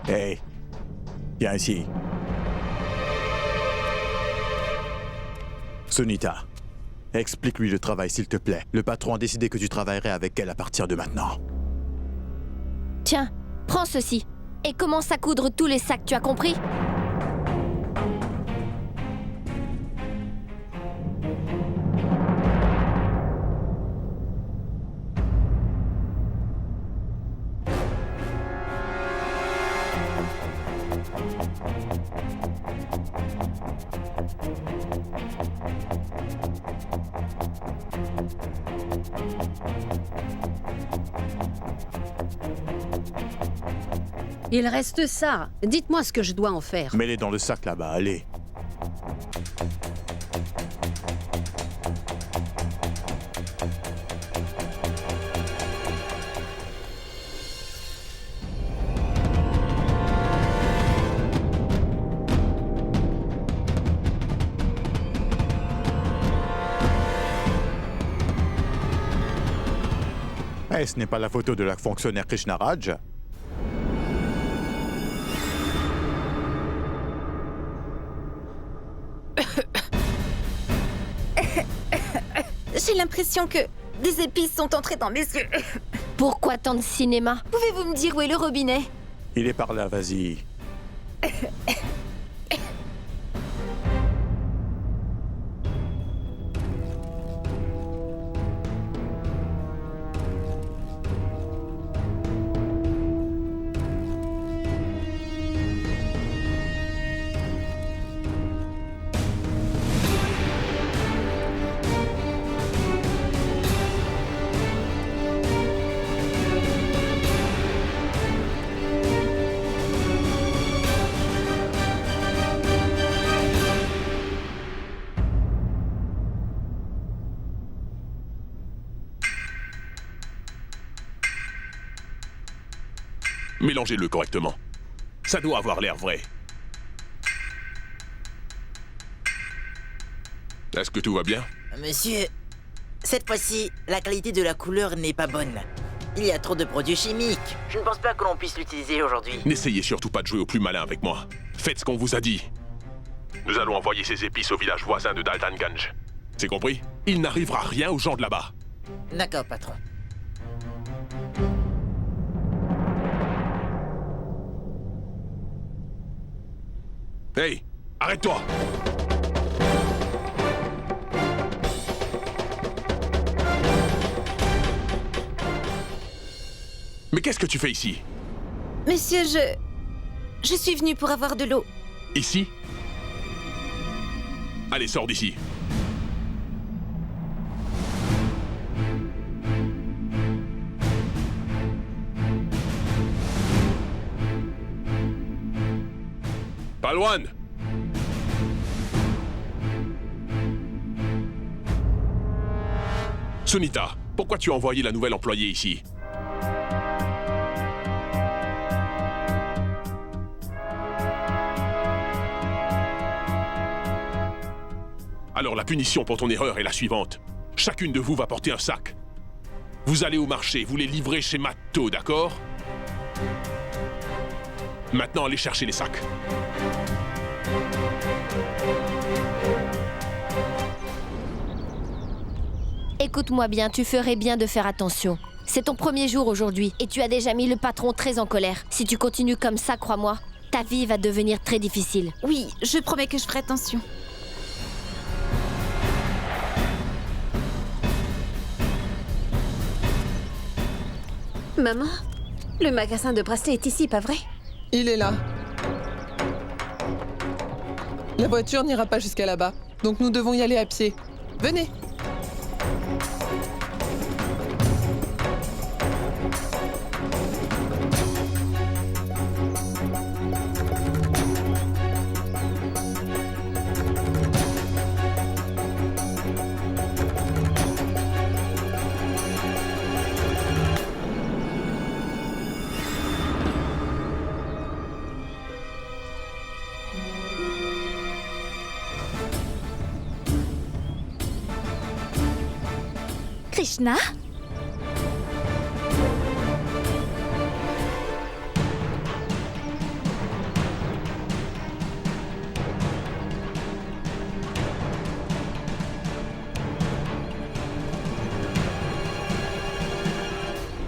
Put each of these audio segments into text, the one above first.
Hey, viens ici. Sunita, explique-lui le travail, s'il te plaît. Le patron a décidé que tu travaillerais avec elle à partir de maintenant. Tiens, prends ceci et commence à coudre tous les sacs, tu as compris? Il reste ça. Dites-moi ce que je dois en faire. Mets-les dans le sac là-bas, allez. Eh, ce n'est pas la photo de la fonctionnaire Krishnaraj? J'ai l'impression que des épices sont entrées dans mes yeux. Pourquoi tant de cinéma? Pouvez-vous me dire où est le robinet? Il est par là, vas-y. Mélangez-le correctement. Ça doit avoir l'air vrai. Est-ce que tout va bien? Monsieur, cette fois-ci, la qualité de la couleur n'est pas bonne. Il y a trop de produits chimiques. Je ne pense pas que l'on puisse l'utiliser aujourd'hui. N'essayez surtout pas de jouer au plus malin avec moi. Faites ce qu'on vous a dit. Nous allons envoyer ces épices au village voisin de Daltonganj. C'est compris? Il n'arrivera rien aux gens de là-bas. D'accord, patron. Hey, arrête-toi! Mais qu'est-ce que tu fais ici? Monsieur, je suis venue pour avoir de l'eau. Ici? Allez, sors d'ici. Palwan! Sunita, pourquoi tu as envoyé la nouvelle employée ici? Alors la punition pour ton erreur est la suivante. Chacune de vous va porter un sac. Vous allez au marché, vous les livrez chez Matto, d'accord? Maintenant, allez chercher les sacs. Écoute-moi bien, tu ferais bien de faire attention. C'est ton premier jour aujourd'hui et tu as déjà mis le patron très en colère. Si tu continues comme ça, crois-moi, ta vie va devenir très difficile. Oui, je promets que je ferai attention. Maman, le magasin de bracelets est ici, pas vrai? Il est là. La voiture n'ira pas jusqu'à là-bas, donc nous devons y aller à pied. Venez. Krishna?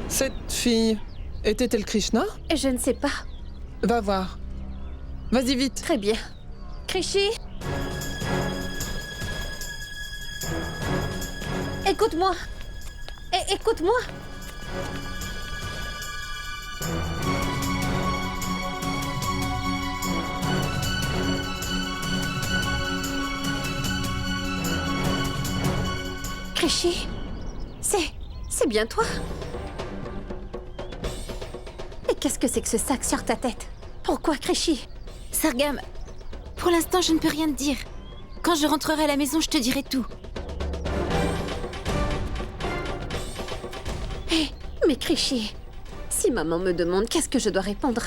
Cette fille, était-elle Krishna? Je ne sais pas. Va voir. Vas-y vite. Très bien. Krishi? Écoute-moi. Écoute-moi. Krishi? C'est bien toi? Et qu'est-ce que c'est que ce sac sur ta tête? Pourquoi, Krishi? Sargam, pour l'instant, je ne peux rien te dire. Quand je rentrerai à la maison, je te dirai tout. Mais Krishi, si maman me demande, qu'est-ce que je dois répondre?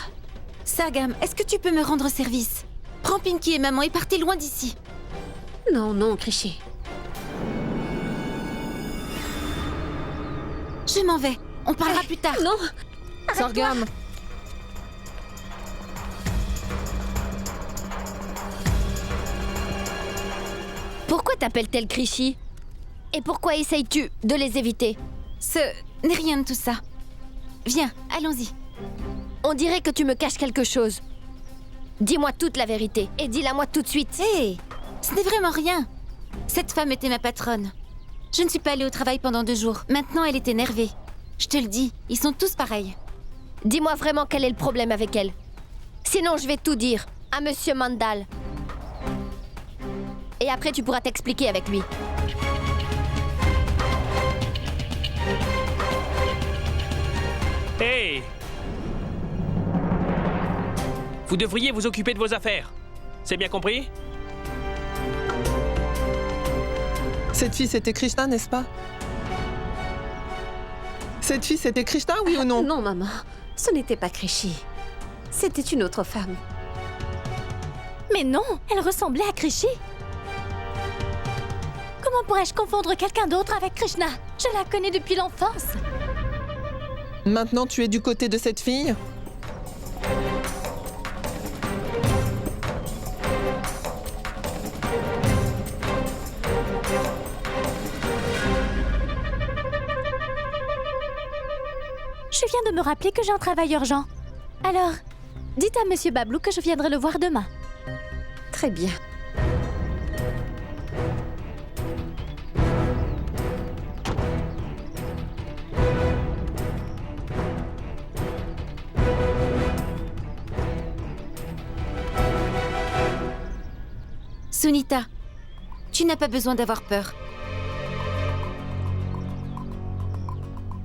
Sargam, est-ce que tu peux me rendre service? Prends Pinky et maman et partez loin d'ici. Non, Krishi. Je m'en vais. On parlera plus tard. Non. Sargam. Pourquoi t'appelles-t-elle Krishi? Et pourquoi essayes-tu de les éviter? Ce n'est rien de tout ça. Viens, allons-y. On dirait que tu me caches quelque chose. Dis-moi toute la vérité et dis-la-moi tout de suite. Hé, ce n'est vraiment rien. Cette femme était ma patronne. Je ne suis pas allée au travail pendant 2 jours. Maintenant, elle est énervée. Je te le dis, ils sont tous pareils. Dis-moi vraiment quel est le problème avec elle. Sinon, je vais tout dire à Monsieur Mandal. Et après, tu pourras t'expliquer avec lui. Hey! Vous devriez vous occuper de vos affaires. C'est bien compris? Cette fille, c'était Krishna, n'est-ce pas? Cette fille, c'était Krishna, oui ou non? Non, maman. Ce n'était pas Krishi. C'était une autre femme. Mais non, elle ressemblait à Krishi. Comment pourrais-je confondre quelqu'un d'autre avec Krishna? Je la connais depuis l'enfance. Maintenant, tu es du côté de cette fille? Je viens de me rappeler que j'ai un travail urgent. Alors, dites à Monsieur Bablou que je viendrai le voir demain. Très bien. Sunita, tu n'as pas besoin d'avoir peur.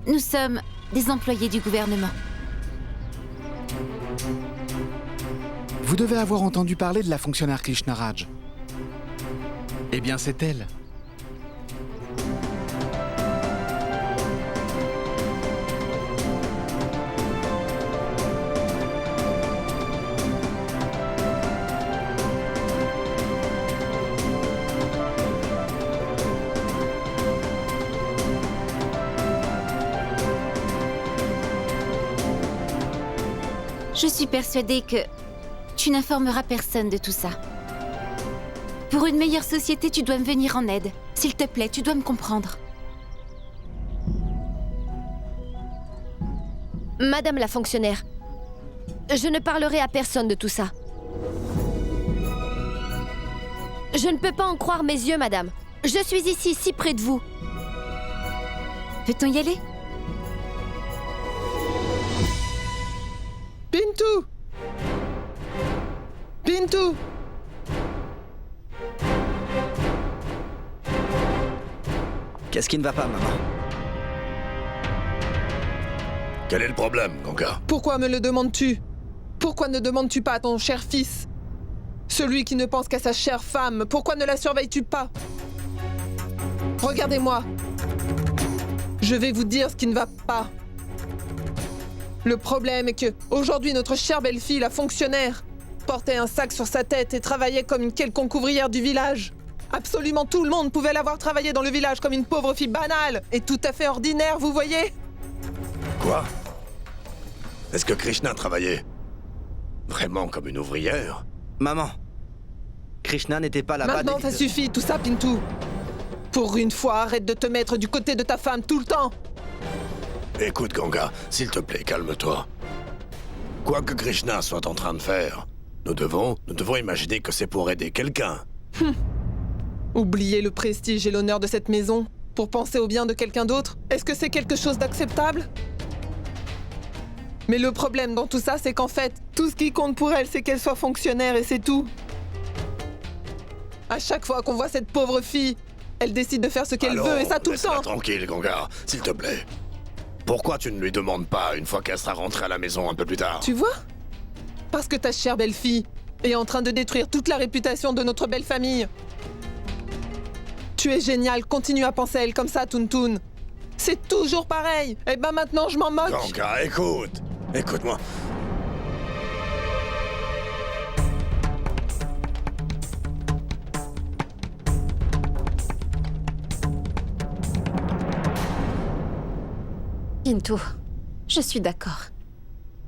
Nous sommes des employés du gouvernement. Vous devez avoir entendu parler de la fonctionnaire Krishna Raj. Eh bien, c'est elle. Je suis persuadée que tu n'informeras personne de tout ça. Pour une meilleure société, tu dois me venir en aide. S'il te plaît, tu dois me comprendre. Madame la fonctionnaire, je ne parlerai à personne de tout ça. Je ne peux pas en croire mes yeux, madame. Je suis ici, si près de vous. Peut-on y aller? Pintou! Pintou! Qu'est-ce qui ne va pas, maman? Quel est le problème, Ganga? Pourquoi me le demandes-tu? Pourquoi ne demandes-tu pas à ton cher fils? Celui qui ne pense qu'à sa chère femme, pourquoi ne la surveilles-tu pas? Regardez-moi. Je vais vous dire ce qui ne va pas. Le problème est que, aujourd'hui, notre chère belle-fille, la fonctionnaire, portait un sac sur sa tête et travaillait comme une quelconque ouvrière du village. Absolument tout le monde pouvait la voir travailler dans le village comme une pauvre fille banale et tout à fait ordinaire, vous voyez? Quoi? Est-ce que Krishna travaillait vraiment comme une ouvrière? Maman, Krishna n'était pas là-bas. Maintenant, ça suffit, tout ça, Pintou. Pour une fois, arrête de te mettre du côté de ta femme tout le temps. Écoute, Ganga, s'il te plaît, calme-toi. Quoi que Krishna soit en train de faire, nous devons imaginer que c'est pour aider quelqu'un. Oublier le prestige et l'honneur de cette maison pour penser au bien de quelqu'un d'autre? Est-ce que c'est quelque chose d'acceptable? Mais le problème dans tout ça, c'est qu'en fait, tout ce qui compte pour elle, c'est qu'elle soit fonctionnaire et c'est tout. À chaque fois qu'on voit cette pauvre fille, elle décide de faire ce qu'elle veut et ça tout le laisse-la temps. tranquille, Ganga, s'il te plaît. Pourquoi tu ne lui demandes pas une fois qu'elle sera rentrée à la maison un peu plus tard? Tu vois? Parce que ta chère belle-fille est en train de détruire toute la réputation de notre belle famille. Tu es génial, continue à penser à elle comme ça, Tountoun. C'est toujours pareil. Et ben maintenant, je m'en moque. Ganga, écoute. Écoute-moi. Pintou, je suis d'accord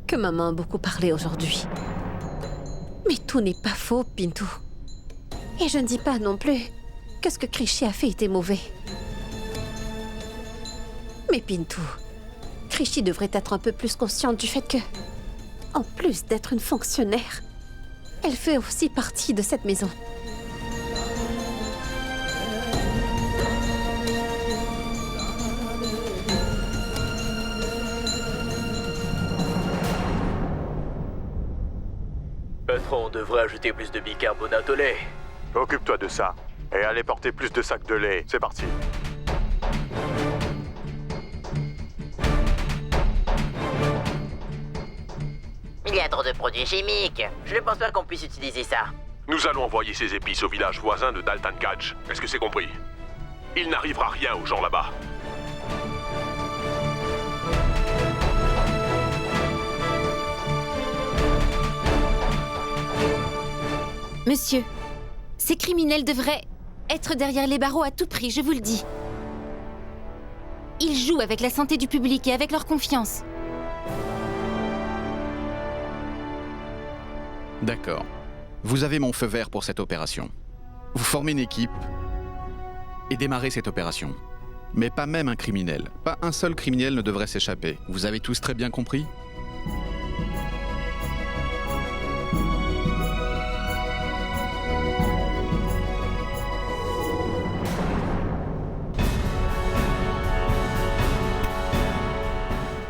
que maman a beaucoup parlé aujourd'hui. Mais tout n'est pas faux, Pintou. Et je ne dis pas non plus que ce que Krishi a fait était mauvais. Mais Pintou, Krishi devrait être un peu plus consciente du fait que, en plus d'être une fonctionnaire, elle fait aussi partie de cette maison. Patron, on devrait ajouter plus de bicarbonate au lait. Occupe-toi de ça. Et allez porter plus de sacs de lait. C'est parti. Il y a trop de produits chimiques. Je ne pense pas qu'on puisse utiliser ça. Nous allons envoyer ces épices au village voisin de Daltankaj. Est-ce que c'est compris? Il n'arrivera rien aux gens là-bas. Monsieur, ces criminels devraient être derrière les barreaux à tout prix, je vous le dis. Ils jouent avec la santé du public et avec leur confiance. D'accord. Vous avez mon feu vert pour cette opération. Vous formez une équipe et démarrez cette opération. Mais pas même un criminel. Pas un seul criminel ne devrait s'échapper. Vous avez tous très bien compris ?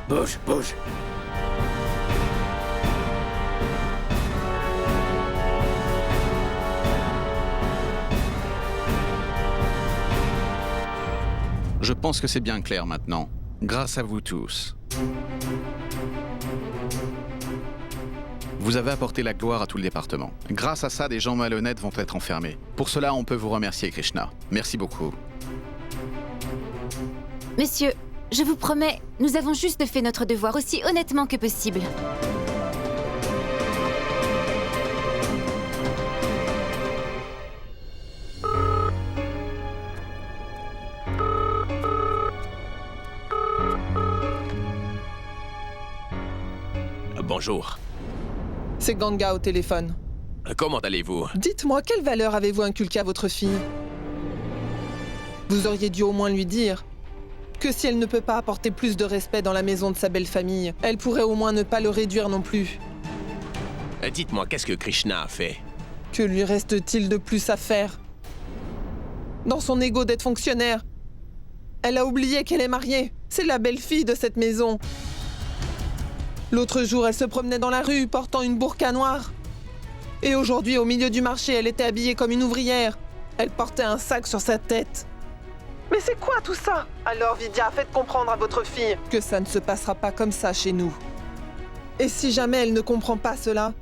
Bouge, bouge. Je pense que c'est bien clair maintenant. Grâce à vous tous. Vous avez apporté la gloire à tout le département. Grâce à ça, des gens malhonnêtes vont être enfermés. Pour cela, on peut vous remercier, Krishna. Merci beaucoup. Monsieur, je vous promets, nous avons juste fait notre devoir aussi honnêtement que possible. Bonjour. C'est Ganga au téléphone. Comment allez-vous? Dites-moi, quelle valeur avez-vous inculquée à votre fille? Vous auriez dû au moins lui dire que si elle ne peut pas apporter plus de respect dans la maison de sa belle famille, elle pourrait au moins ne pas le réduire non plus. Dites-moi, qu'est-ce que Krishna a fait? Que lui reste-t-il de plus à faire? Dans son ego d'être fonctionnaire, elle a oublié qu'elle est mariée. C'est la belle-fille de cette maison. L'autre jour, elle se promenait dans la rue portant une burqa noire. Et aujourd'hui, au milieu du marché, elle était habillée comme une ouvrière. Elle portait un sac sur sa tête. Mais c'est quoi tout ça? Alors Vidya, faites comprendre à votre fille que ça ne se passera pas comme ça chez nous. Et si jamais elle ne comprend pas cela,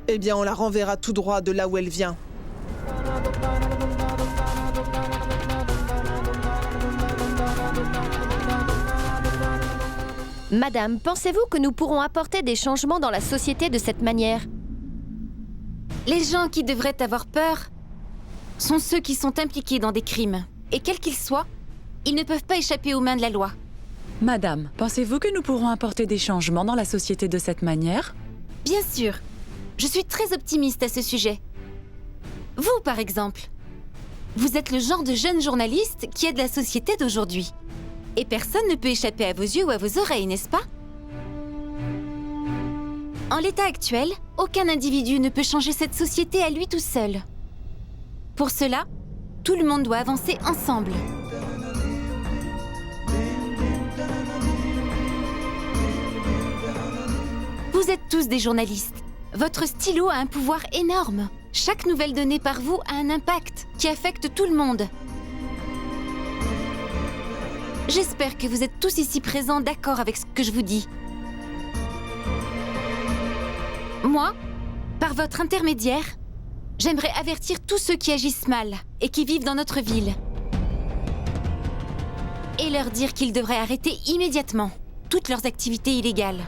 eh bien on la renverra tout droit de là où elle vient. Madame, pensez-vous que nous pourrons apporter des changements dans la société de cette manière? Les gens qui devraient avoir peur sont ceux qui sont impliqués dans des crimes. Et quels qu'ils soient, ils ne peuvent pas échapper aux mains de la loi. Madame, pensez-vous que nous pourrons apporter des changements dans la société de cette manière? Bien sûr. Je suis très optimiste à ce sujet. Vous, par exemple. Vous êtes le genre de jeune journaliste qui aide la société d'aujourd'hui. Et personne ne peut échapper à vos yeux ou à vos oreilles, n'est-ce pas? En l'état actuel, aucun individu ne peut changer cette société à lui tout seul. Pour cela, tout le monde doit avancer ensemble. Vous êtes tous des journalistes. Votre stylo a un pouvoir énorme. Chaque nouvelle donnée par vous a un impact qui affecte tout le monde. J'espère que vous êtes tous ici présents d'accord avec ce que je vous dis. Moi, par votre intermédiaire, j'aimerais avertir tous ceux qui agissent mal et qui vivent dans notre ville. Et leur dire qu'ils devraient arrêter immédiatement toutes leurs activités illégales.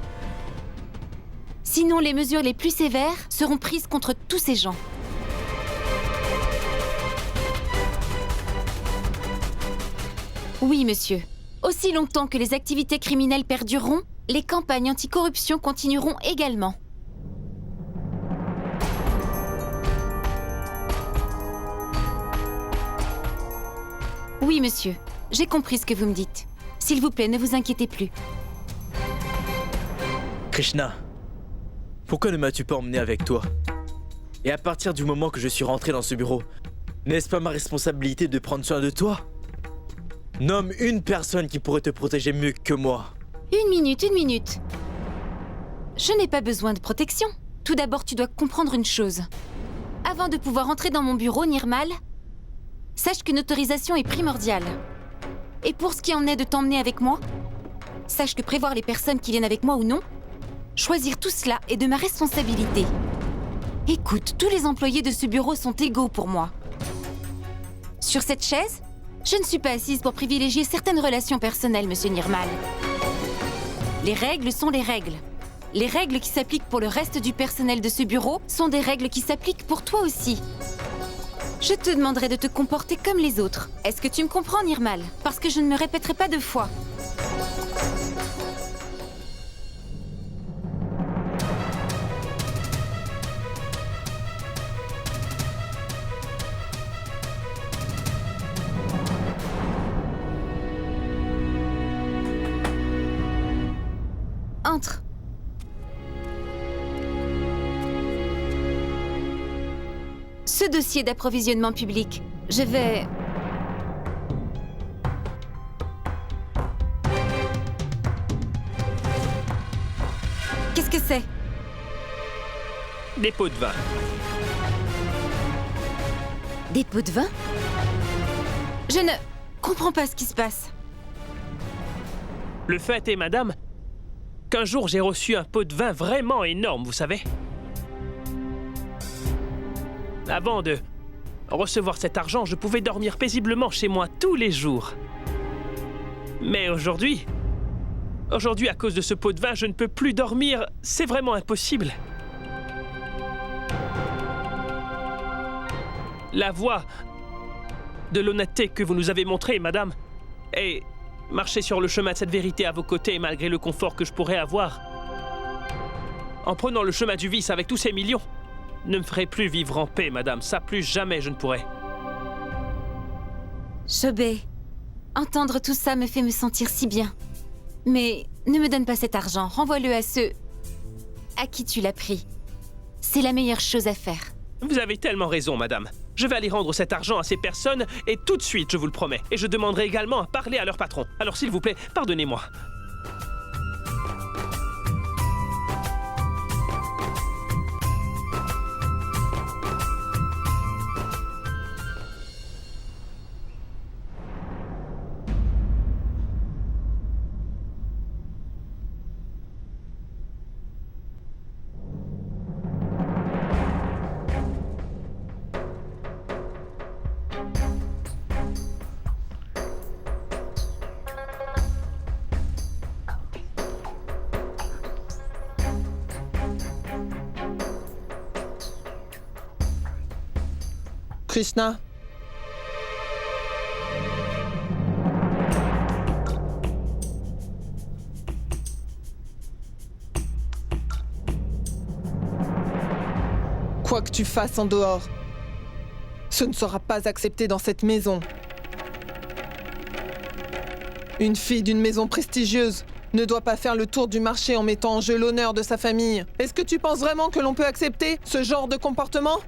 Sinon, les mesures les plus sévères seront prises contre tous ces gens. Oui, monsieur. Aussi longtemps que les activités criminelles perdureront, les campagnes anticorruption continueront également. Oui, monsieur. J'ai compris ce que vous me dites. S'il vous plaît, ne vous inquiétez plus. Krishna, pourquoi ne m'as-tu pas emmené avec toi? Et à partir du moment que je suis rentré dans ce bureau, n'est-ce pas ma responsabilité de prendre soin de toi? Nomme une personne qui pourrait te protéger mieux que moi. Une minute. Je n'ai pas besoin de protection. Tout d'abord, tu dois comprendre une chose. Avant de pouvoir entrer dans mon bureau, Nirmal, sache qu'une autorisation est primordiale. Et pour ce qui en est de t'emmener avec moi, sache que prévoir les personnes qui viennent avec moi ou non, choisir tout cela est de ma responsabilité. Écoute, tous les employés de ce bureau sont égaux pour moi. Sur cette chaise, je ne suis pas assise pour privilégier certaines relations personnelles, monsieur Nirmal. Les règles sont les règles. Les règles qui s'appliquent pour le reste du personnel de ce bureau sont des règles qui s'appliquent pour toi aussi. Je te demanderai de te comporter comme les autres. Est-ce que tu me comprends, Nirmal? Parce que je ne me répéterai pas 2 fois. Entre. Ce dossier d'approvisionnement public, je vais... Qu'est-ce que c'est? Des pots de vin. Des pots de vin? Je ne comprends pas ce qui se passe. Le fait est, madame, qu'un jour j'ai reçu un pot de vin vraiment énorme, vous savez. Avant de recevoir cet argent, je pouvais dormir paisiblement chez moi tous les jours. Mais aujourd'hui, à cause de ce pot de vin, je ne peux plus dormir. C'est vraiment impossible. La voie de l'honnêteté que vous nous avez montrée, madame, est marcher sur le chemin de cette vérité à vos côtés malgré le confort que je pourrais avoir. En prenant le chemin du vice avec tous ces millions, ne me ferait plus vivre en paix, madame. Ça, plus jamais je ne pourrais. Chobé, entendre tout ça me fait me sentir si bien. Mais ne me donne pas cet argent. Renvoie-le à ceux à qui tu l'as pris. C'est la meilleure chose à faire. Vous avez tellement raison, madame. Je vais aller rendre cet argent à ces personnes et tout de suite, je vous le promets. Et je demanderai également à parler à leur patron. Alors s'il vous plaît, pardonnez-moi. Krishna, Quoi que tu fasses en dehors, ce ne sera pas accepté dans cette maison. Une fille d'une maison prestigieuse ne doit pas faire le tour du marché en mettant en jeu l'honneur de sa famille. Est-ce que tu penses vraiment que l'on peut accepter ce genre de comportement?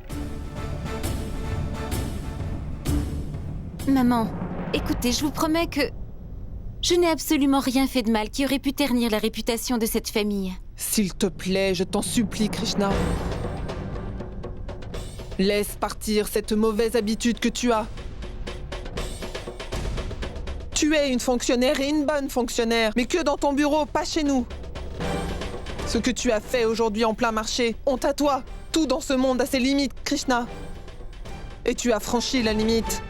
Maman, écoutez, je vous promets que... je n'ai absolument rien fait de mal qui aurait pu ternir la réputation de cette famille. S'il te plaît, je t'en supplie, Krishna. Laisse partir cette mauvaise habitude que tu as. Tu es une fonctionnaire et une bonne fonctionnaire, mais que dans ton bureau, pas chez nous. Ce que tu as fait aujourd'hui en plein marché, honte à toi. Tout dans ce monde a ses limites, Krishna. Et tu as franchi la limite.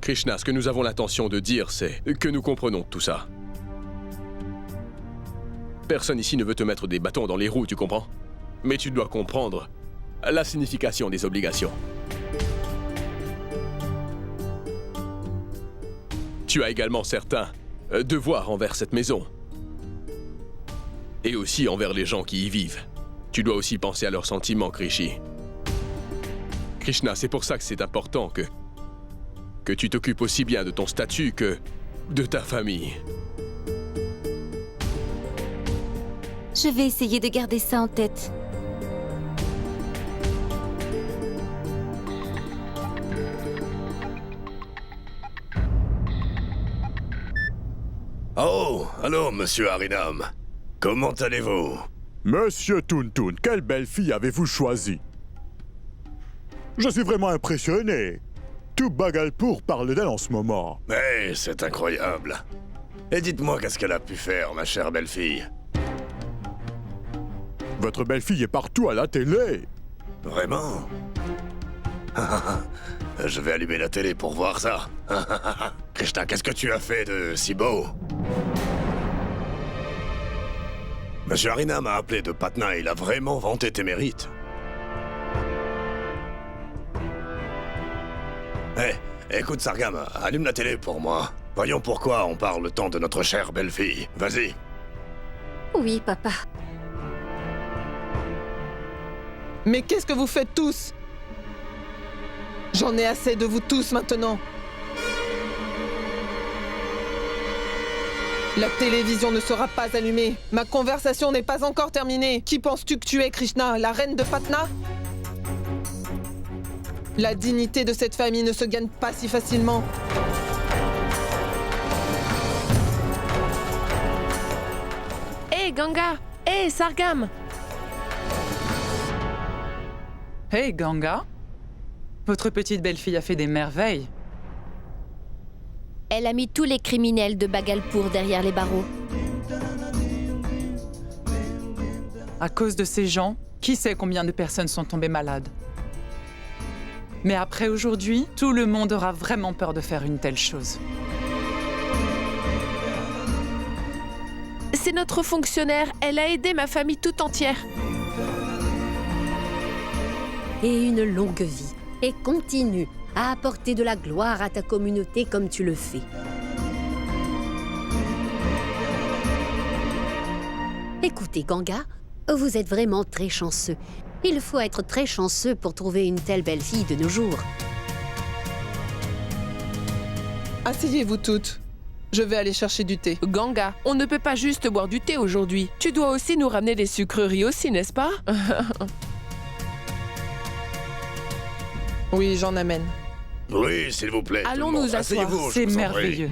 Krishna, ce que nous avons l'intention de dire, c'est que nous comprenons tout ça. Personne ici ne veut te mettre des bâtons dans les roues, tu comprends? Mais tu dois comprendre la signification des obligations. Tu as également certains devoirs envers cette maison. Et aussi envers les gens qui y vivent. Tu dois aussi penser à leurs sentiments, Krishi. Krishna, c'est pour ça que c'est important que tu t'occupes aussi bien de ton statut que de ta famille. Je vais essayer de garder ça en tête. Oh, allô, monsieur Harinam. Comment allez-vous? Monsieur Toon-Toon, quelle belle fille avez-vous choisi? Je suis vraiment impressionné. Tout Bhagalpur parle d'elle en ce moment. Mais c'est incroyable. Et dites-moi qu'est-ce qu'elle a pu faire, ma chère belle-fille? Votre belle-fille est partout à la télé. Vraiment? Je vais allumer la télé pour voir ça. Krishna, qu'est-ce que tu as fait de si beau? Monsieur Harinam m'a appelé de Patna et il a vraiment vanté tes mérites. Hé, écoute Sargam, allume la télé pour moi. Voyons pourquoi on parle tant de notre chère belle-fille. Vas-y. Oui, papa. Mais qu'est-ce que vous faites tous? J'en ai assez de vous tous maintenant. La télévision ne sera pas allumée. Ma conversation n'est pas encore terminée. Qui penses-tu que tu es, Krishna, la reine de Patna? La dignité de cette famille ne se gagne pas si facilement. Hé, Ganga! Hé, Sargam! Hey Ganga, votre petite belle-fille a fait des merveilles. Elle a mis tous les criminels de Bhagalpur derrière les barreaux. À cause de ces gens, qui sait combien de personnes sont tombées malades? Mais après aujourd'hui, tout le monde aura vraiment peur de faire une telle chose. C'est notre fonctionnaire. Elle a aidé ma famille tout entière. Et une longue vie. Et continue à apporter de la gloire à ta communauté comme tu le fais. Écoutez, Ganga, vous êtes vraiment très chanceux. Il faut être très chanceux pour trouver une telle belle fille de nos jours. Asseyez-vous toutes. Je vais aller chercher du thé. Ganga, on ne peut pas juste boire du thé aujourd'hui. Tu dois aussi nous ramener des sucreries aussi, n'est-ce pas? Oui, j'en amène. Oui, s'il vous plaît. Allons tout le monde. nous asseoir. Asseyez-vous, je C'est vous en prie. merveilleux.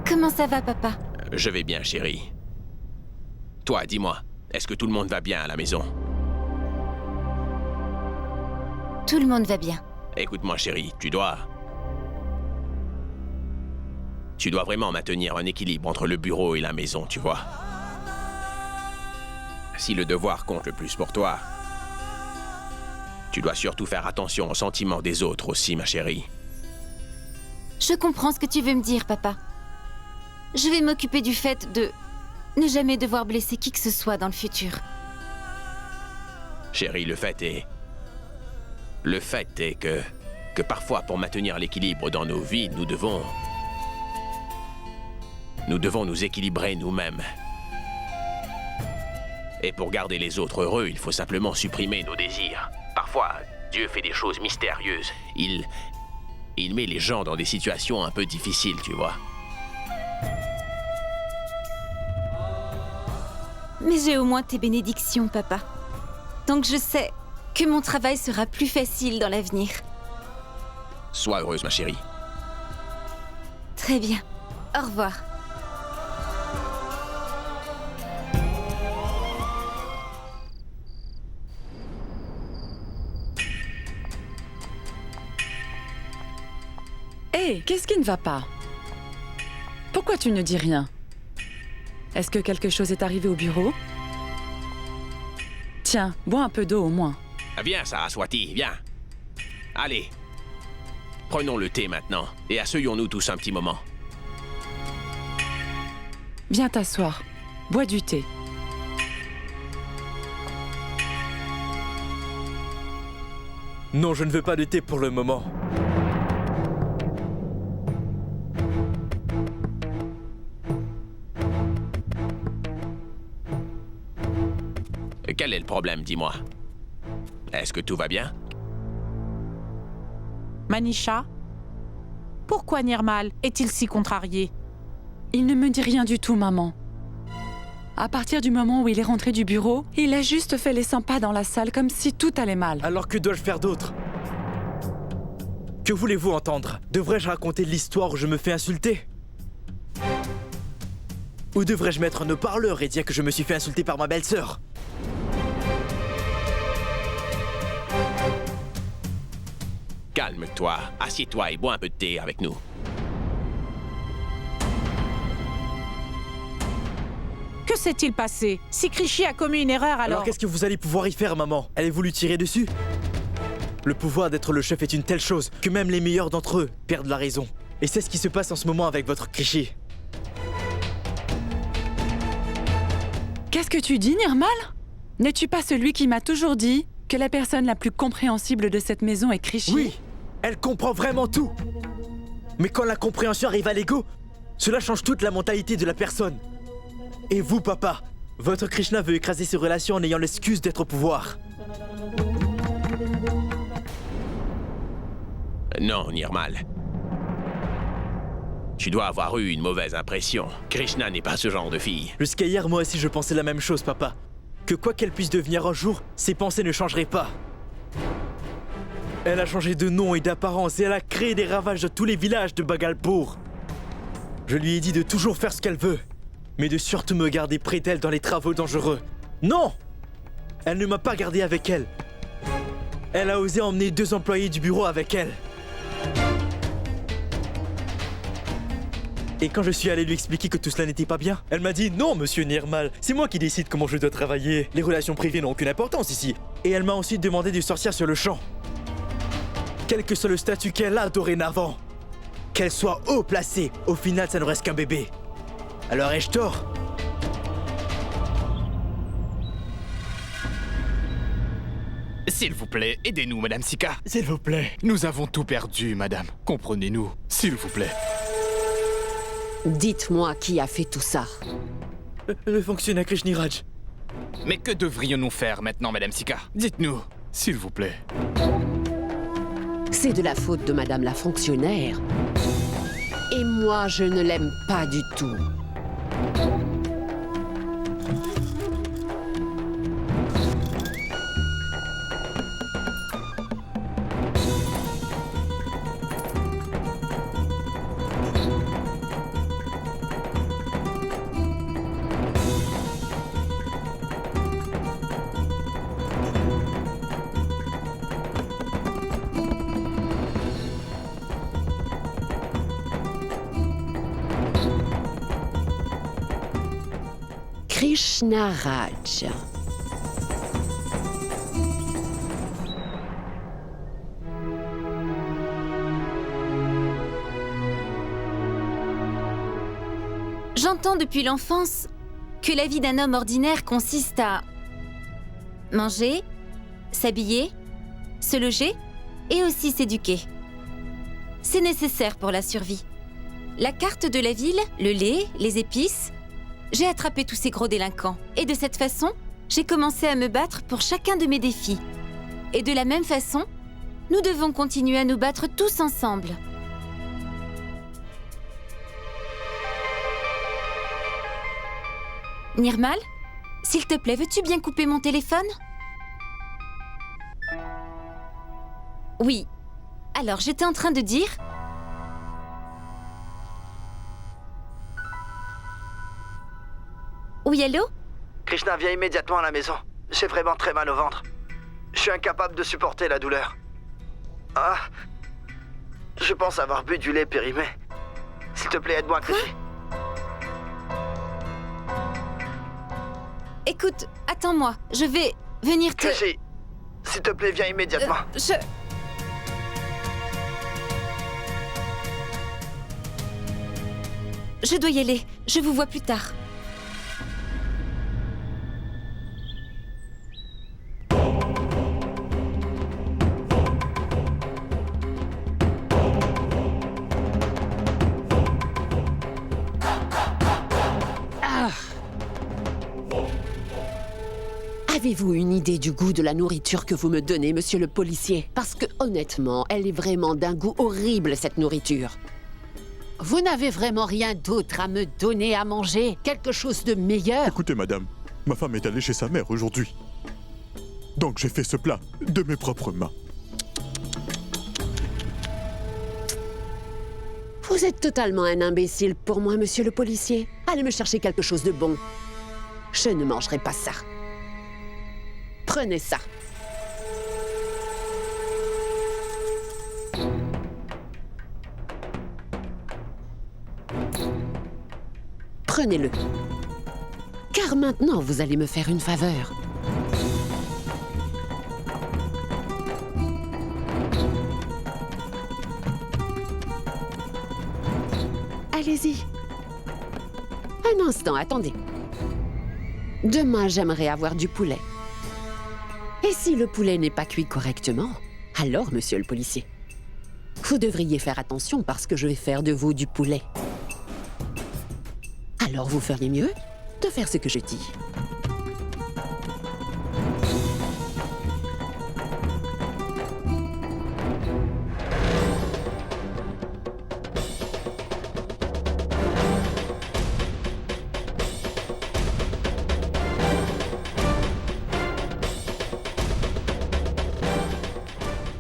Comment ça va, papa? Je vais bien, chérie. Toi, dis-moi, est-ce que tout le monde va bien à la maison? Tout le monde va bien. Écoute-moi, chérie, tu dois vraiment maintenir un équilibre entre le bureau et la maison, tu vois. Si le devoir compte le plus pour toi, tu dois surtout faire attention aux sentiments des autres aussi, ma chérie. Je comprends ce que tu veux me dire, papa. Je vais m'occuper du fait de ne jamais devoir blesser qui que ce soit dans le futur. Chérie, le fait est que parfois, pour maintenir l'équilibre dans nos vies, nous devons nous équilibrer nous-mêmes. Et pour garder les autres heureux, il faut simplement supprimer nos désirs. Parfois, Dieu fait des choses mystérieuses. Il met les gens dans des situations un peu difficiles, tu vois. Mais j'ai au moins tes bénédictions, papa. Donc je sais que mon travail sera plus facile dans l'avenir. Sois heureuse, ma chérie. Très bien. Au revoir. Hé, qu'est-ce qui ne va pas? Pourquoi tu ne dis rien? Est-ce que quelque chose est arrivé au bureau? Tiens, bois un peu d'eau au moins. Viens, Saraswati, viens. Allez. Prenons le thé maintenant et asseyons-nous tous un petit moment. Viens t'asseoir. Bois du thé. Non, je ne veux pas de thé pour le moment. Quel est le problème, dis-moi? Est-ce que tout va bien? Manisha? Pourquoi Nirmal est-il si contrarié? Il ne me dit rien du tout, maman. À partir du moment où il est rentré du bureau, il a juste fait les 100 pas dans la salle comme si tout allait mal. Alors que dois-je faire d'autre? Que voulez-vous entendre? Devrais-je raconter l'histoire où je me fais insulter? Ou devrais-je mettre un haut-parleur et dire que je me suis fait insulter par ma belle-sœur? Calme-toi, assieds-toi et bois un peu de thé avec nous. Que s'est-il passé? Si Krishi a commis une erreur, alors qu'est-ce que vous allez pouvoir y faire, maman? Allez-vous lui tirer dessus? Le pouvoir d'être le chef est une telle chose que même les meilleurs d'entre eux perdent la raison. Et c'est ce qui se passe en ce moment avec votre Krishi. Qu'est-ce que tu dis, Nirmal? N'es-tu pas celui qui m'a toujours dit que la personne la plus compréhensible de cette maison est Krishi? Oui, elle comprend vraiment tout. Mais quand la compréhension arrive à l'ego, cela change toute la mentalité de la personne. Et vous, papa, votre Krishna veut écraser ces relations en ayant l'excuse d'être au pouvoir. Non, Nirmal. Tu dois avoir eu une mauvaise impression. Krishna n'est pas ce genre de fille. Jusqu'à hier, moi aussi, je pensais la même chose, papa. Que quoi qu'elle puisse devenir un jour, ses pensées ne changeraient pas. Elle a changé de nom et d'apparence et elle a créé des ravages dans tous les villages de Bhagalpur. Je lui ai dit de toujours faire ce qu'elle veut, mais de surtout me garder près d'elle dans les travaux dangereux. Non! Elle ne m'a pas gardé avec elle. Elle a osé emmener 2 employés du bureau avec elle. Et quand je suis allé lui expliquer que tout cela n'était pas bien, elle m'a dit « Non, monsieur Nirmal, c'est moi qui décide comment je dois travailler. Les relations privées n'ont aucune importance ici. » Et elle m'a ensuite demandé de sortir sur le champ. Quel que soit le statut qu'elle a dorénavant, qu'elle soit haut placée, au final ça ne reste qu'un bébé. Alors ai-je tort? S'il vous plaît, aidez-nous, Madame Sika. S'il vous plaît. Nous avons tout perdu, Madame. Comprenez-nous, s'il vous plaît. Dites-moi qui a fait tout ça. Le fonctionnaire Krishniraj. Mais que devrions-nous faire maintenant, Madame Sika? Dites-nous, s'il vous plaît. C'est de la faute de Madame la fonctionnaire. Et moi, je ne l'aime pas du tout. Krishna Raj. J'entends depuis l'enfance que la vie d'un homme ordinaire consiste à manger, s'habiller, se loger et aussi s'éduquer. C'est nécessaire pour la survie. La carte de la ville, le lait, les épices, j'ai attrapé tous ces gros délinquants. Et de cette façon, j'ai commencé à me battre pour chacun de mes défis. Et de la même façon, nous devons continuer à nous battre tous ensemble. Nirmal, s'il te plaît, veux-tu bien couper mon téléphone? Oui. Alors, j'étais en train de dire... Oui, allô? Krishna, viens immédiatement à la maison. J'ai vraiment très mal au ventre. Je suis incapable de supporter la douleur. Ah, je pense avoir bu du lait périmé. S'il te plaît, aide-moi, Krishi. Écoute, attends-moi, je vais venir te... Krishi, s'il te plaît, viens immédiatement. Je dois y aller. Je vous vois plus tard. Avez-vous une idée du goût de la nourriture que vous me donnez, monsieur le policier? Parce que, honnêtement, elle est vraiment d'un goût horrible, cette nourriture. Vous n'avez vraiment rien d'autre à me donner à manger? Quelque chose de meilleur? Écoutez, madame, ma femme est allée chez sa mère aujourd'hui. Donc j'ai fait ce plat de mes propres mains. Vous êtes totalement un imbécile pour moi, monsieur le policier. Allez me chercher quelque chose de bon. Je ne mangerai pas ça. Prenez ça. Prenez-le. Car maintenant, vous allez me faire une faveur. Allez-y. Un instant, attendez. Demain, j'aimerais avoir du poulet. Et si le poulet n'est pas cuit correctement, alors, monsieur le policier, vous devriez faire attention parce que je vais faire de vous du poulet. Alors vous feriez mieux de faire ce que je dis.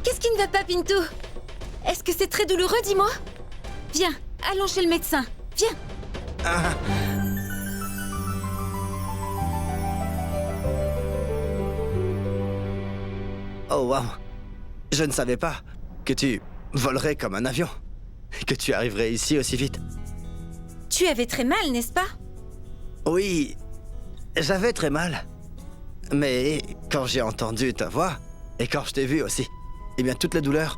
Qu'est-ce qui ne va pas, Pinto? Est-ce que c'est très douloureux, dis-moi? Viens, allons chez le médecin. Viens. Ah. Oh, wow. Je ne savais pas que tu volerais comme un avion. Que tu arriverais ici aussi vite. Tu avais très mal, n'est-ce pas? Oui, j'avais très mal. Mais quand j'ai entendu ta voix, et quand je t'ai vu aussi, eh bien toute la douleur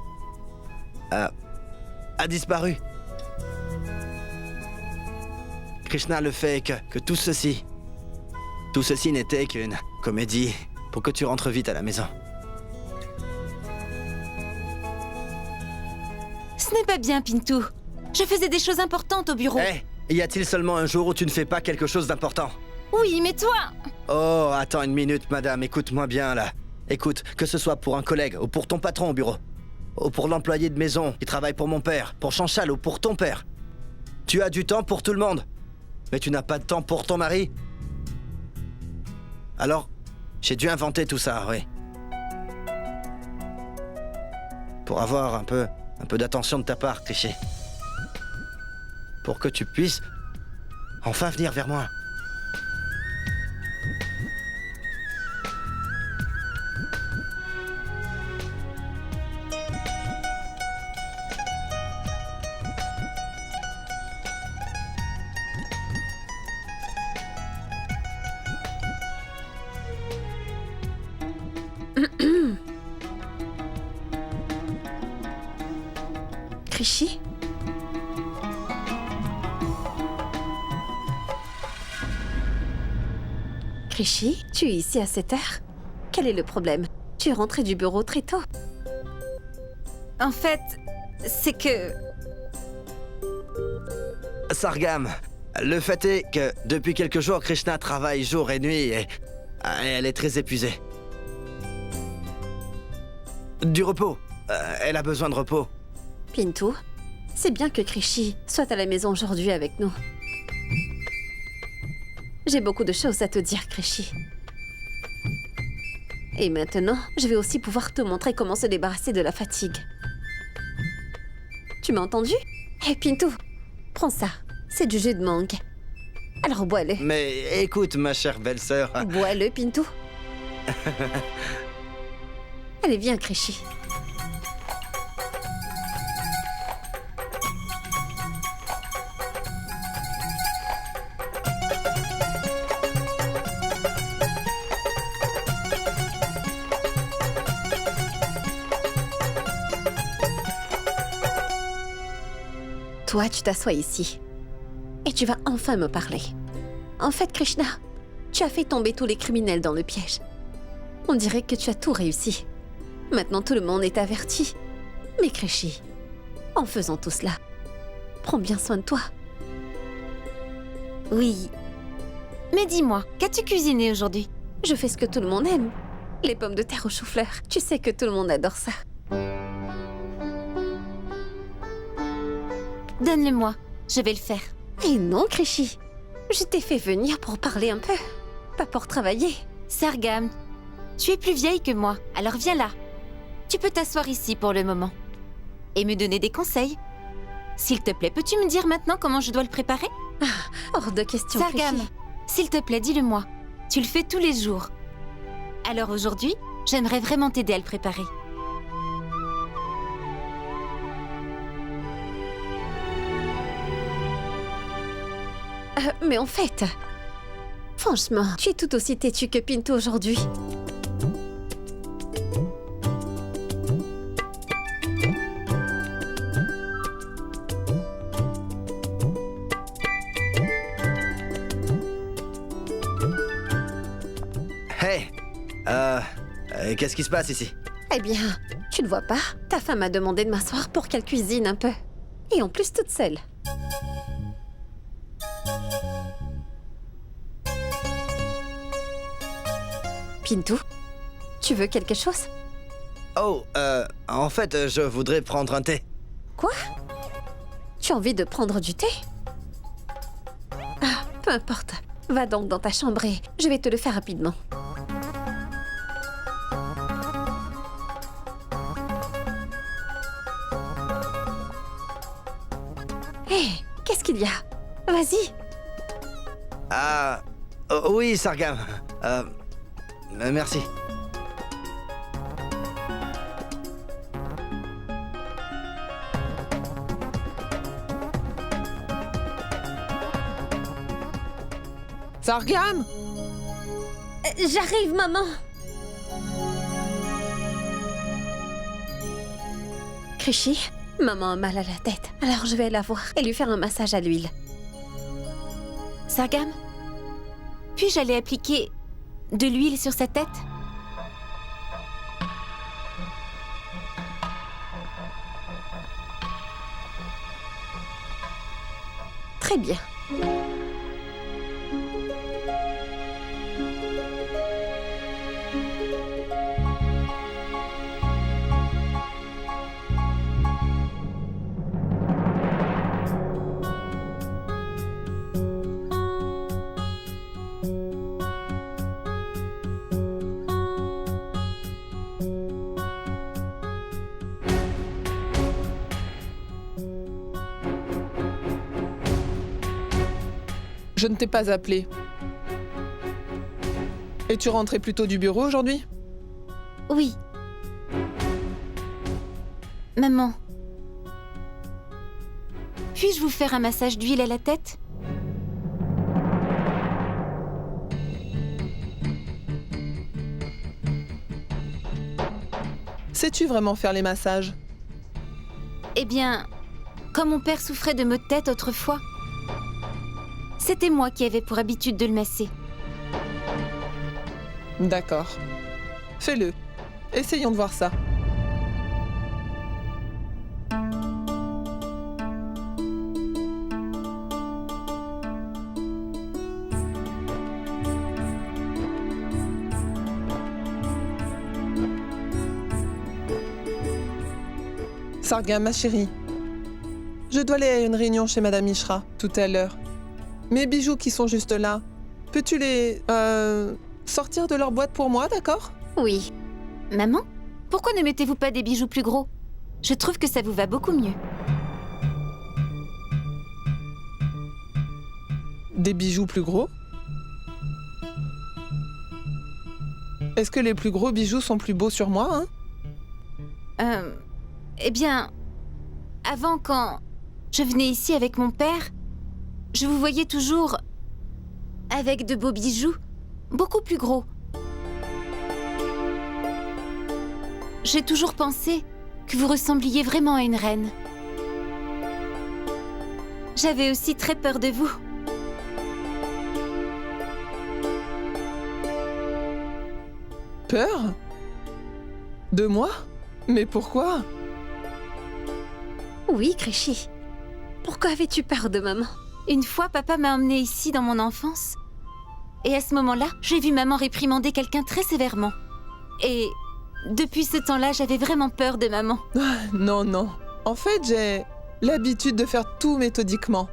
a disparu. Krishna, le fait que tout ceci n'était qu'une comédie pour que tu rentres vite à la maison. Ce n'est pas bien, Pinto. Je faisais des choses importantes au bureau. Y a-t-il seulement un jour où tu ne fais pas quelque chose d'important? Oui, mais toi... Oh, attends une minute, madame, écoute-moi bien, là. Écoute, que ce soit pour un collègue, ou pour ton patron au bureau, ou pour l'employé de maison qui travaille pour mon père, pour Chanchal ou pour ton père. Tu as du temps pour tout le monde, mais tu n'as pas de temps pour ton mari? Alors, j'ai dû inventer tout ça, oui. Pour avoir un peu d'attention de ta part, Cliché. Pour que tu puisses enfin venir vers moi. Krishi? Krishi, tu es ici à cette heure? Quel est le problème? Tu es rentré du bureau très tôt. En fait, c'est que... Sargam, le fait est que depuis quelques jours, Krishna travaille jour et nuit et elle est très épuisée. Du repos. Elle a besoin de repos. Pintu, c'est bien que Krishi soit à la maison aujourd'hui avec nous. J'ai beaucoup de choses à te dire, Krishi. Et maintenant, je vais aussi pouvoir te montrer comment se débarrasser de la fatigue. Tu m'as entendu? Hé, Pintu, prends ça. C'est du jus de mangue. Alors bois-le. Mais écoute, ma chère belle-sœur... Bois-le, Pintu. Allez, viens, Krishi. Toi, tu t'assois ici. Et tu vas enfin me parler. En fait, Krishna, tu as fait tomber tous les criminels dans le piège. On dirait que tu as tout réussi. Maintenant, tout le monde est averti. Mais Krishi, en faisant tout cela, prends bien soin de toi. Oui. Mais dis-moi, qu'as-tu cuisiné aujourd'hui? Je fais ce que tout le monde aime. Les pommes de terre au chou-fleur. Tu sais que tout le monde adore ça. Donne-le-moi, je vais le faire. Et non, Krishi. Je t'ai fait venir pour parler un peu, pas pour travailler. Sargam, tu es plus vieille que moi, alors viens là. Tu peux t'asseoir ici pour le moment. Et me donner des conseils. S'il te plaît, peux-tu me dire maintenant comment je dois le préparer? Hors de question, Sargam, Krishi. s'il te plaît, dis-le-moi. Tu le fais tous les jours. Alors aujourd'hui, j'aimerais vraiment t'aider à le préparer. Mais en fait... Franchement, tu es tout aussi têtu que Pintu aujourd'hui. Hey, qu'est-ce qui se passe ici? Eh bien, tu ne vois pas? Ta femme m'a demandé de m'asseoir pour qu'elle cuisine un peu. Et en plus toute seule. Pintu, tu veux quelque chose? Oh, en fait, je voudrais prendre un thé. Quoi? Tu as envie de prendre du thé? Ah, peu importe. Va donc dans ta chambre et je vais te le faire rapidement. Hé, qu'est-ce qu'il y a? Vas-y. Ah, oui, Sargam. Merci. Sargam! J'arrive, maman! Krishi, maman a mal à la tête, alors je vais la voir et lui faire un massage à l'huile. Sargam, puis-je aller appliquer de l'huile sur sa tête? Très bien. Je ne t'ai pas appelé. Es-tu rentré plus tôt du bureau aujourd'hui? Oui. Maman, puis-je vous faire un massage d'huile à la tête? Sais-tu vraiment faire les massages? Eh bien, Quand mon père souffrait de maux de tête autrefois, c'était moi qui avais pour habitude de le masser. D'accord. Fais-le. Essayons de voir ça. Sargam, ma chérie. Je dois aller à une réunion chez Madame Mishra, tout à l'heure. Mes bijoux qui sont juste là, peux-tu les... sortir de leur boîte pour moi, d'accord? Oui. Maman, pourquoi ne mettez-vous pas des bijoux plus gros? Je trouve que ça vous va beaucoup mieux. Des bijoux plus gros? Est-ce que les plus gros bijoux sont plus beaux sur moi, hein? Eh bien, avant, quand je venais ici avec mon père, je vous voyais toujours avec de beaux bijoux, beaucoup plus gros. J'ai toujours pensé que vous ressembliez vraiment à une reine. J'avais aussi très peur de vous. Peur? De moi? Mais pourquoi? Oui, Krishi. Pourquoi avais-tu peur de maman? Une fois, papa m'a emmenée ici dans mon enfance. Et à ce moment-là, j'ai vu maman réprimander quelqu'un très sévèrement. Et depuis ce temps-là, j'avais vraiment peur de maman. Non, non. En fait, j'ai l'habitude de faire tout méthodiquement.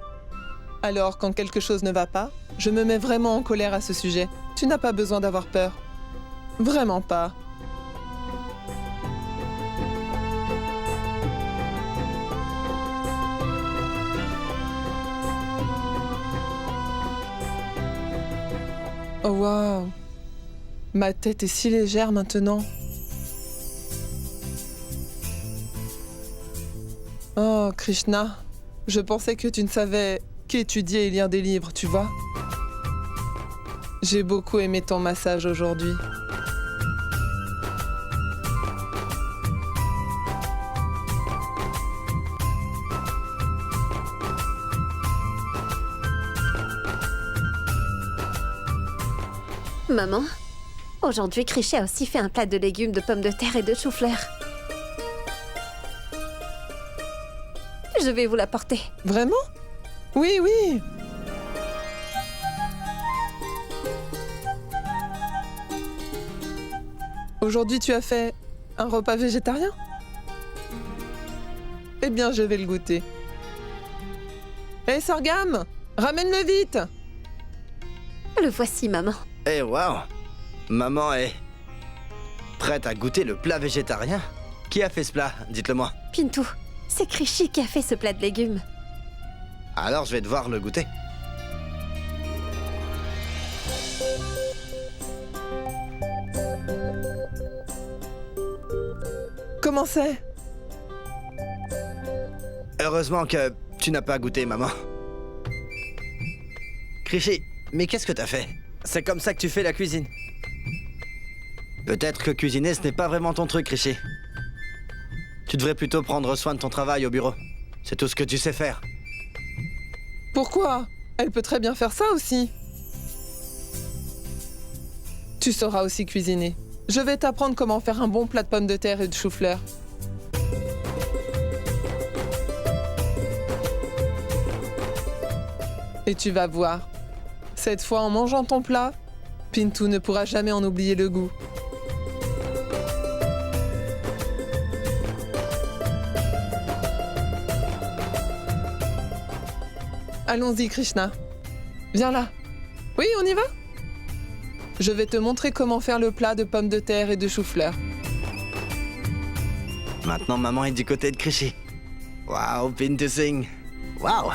Alors, quand quelque chose ne va pas, je me mets vraiment en colère à ce sujet. Tu n'as pas besoin d'avoir peur. Vraiment pas. Oh waouh! Ma tête est si légère maintenant. Oh, Krishna, je pensais que tu ne savais qu'étudier et lire des livres, tu vois. J'ai beaucoup aimé ton massage aujourd'hui. Maman, aujourd'hui, Krishi a aussi fait un plat de légumes, de pommes de terre et de chou-fleur. Je vais vous l'apporter. Vraiment? Oui, oui. Aujourd'hui, tu as fait un repas végétarien? Eh bien, je vais le goûter. Hé, Sargam, ramène-le vite! Le voici, maman. Eh, waouh! Maman est prête à goûter le plat végétarien? Qui a fait ce plat? Dites-le-moi. Pintou, c'est Krishi qui a fait ce plat de légumes. Alors, je vais devoir le goûter. Comment c'est? Heureusement que tu n'as pas goûté, maman. Krishi, mais qu'est-ce que t'as fait? C'est comme ça que tu fais la cuisine. Peut-être que cuisiner, ce n'est pas vraiment ton truc, Krishi. Tu devrais plutôt prendre soin de ton travail au bureau. C'est tout ce que tu sais faire. Pourquoi? Elle peut très bien faire ça aussi. Tu sauras aussi cuisiner. Je vais t'apprendre comment faire un bon plat de pommes de terre et de chou-fleur. Et tu vas voir. Cette fois, en mangeant ton plat, Pintou ne pourra jamais en oublier le goût. Allons-y, Krishna. Viens là. Oui, on y va? Je vais te montrer comment faire le plat de pommes de terre et de chou-fleur. Maintenant, maman est du côté de Krishi. Waouh, Pintou Singh. Waouh!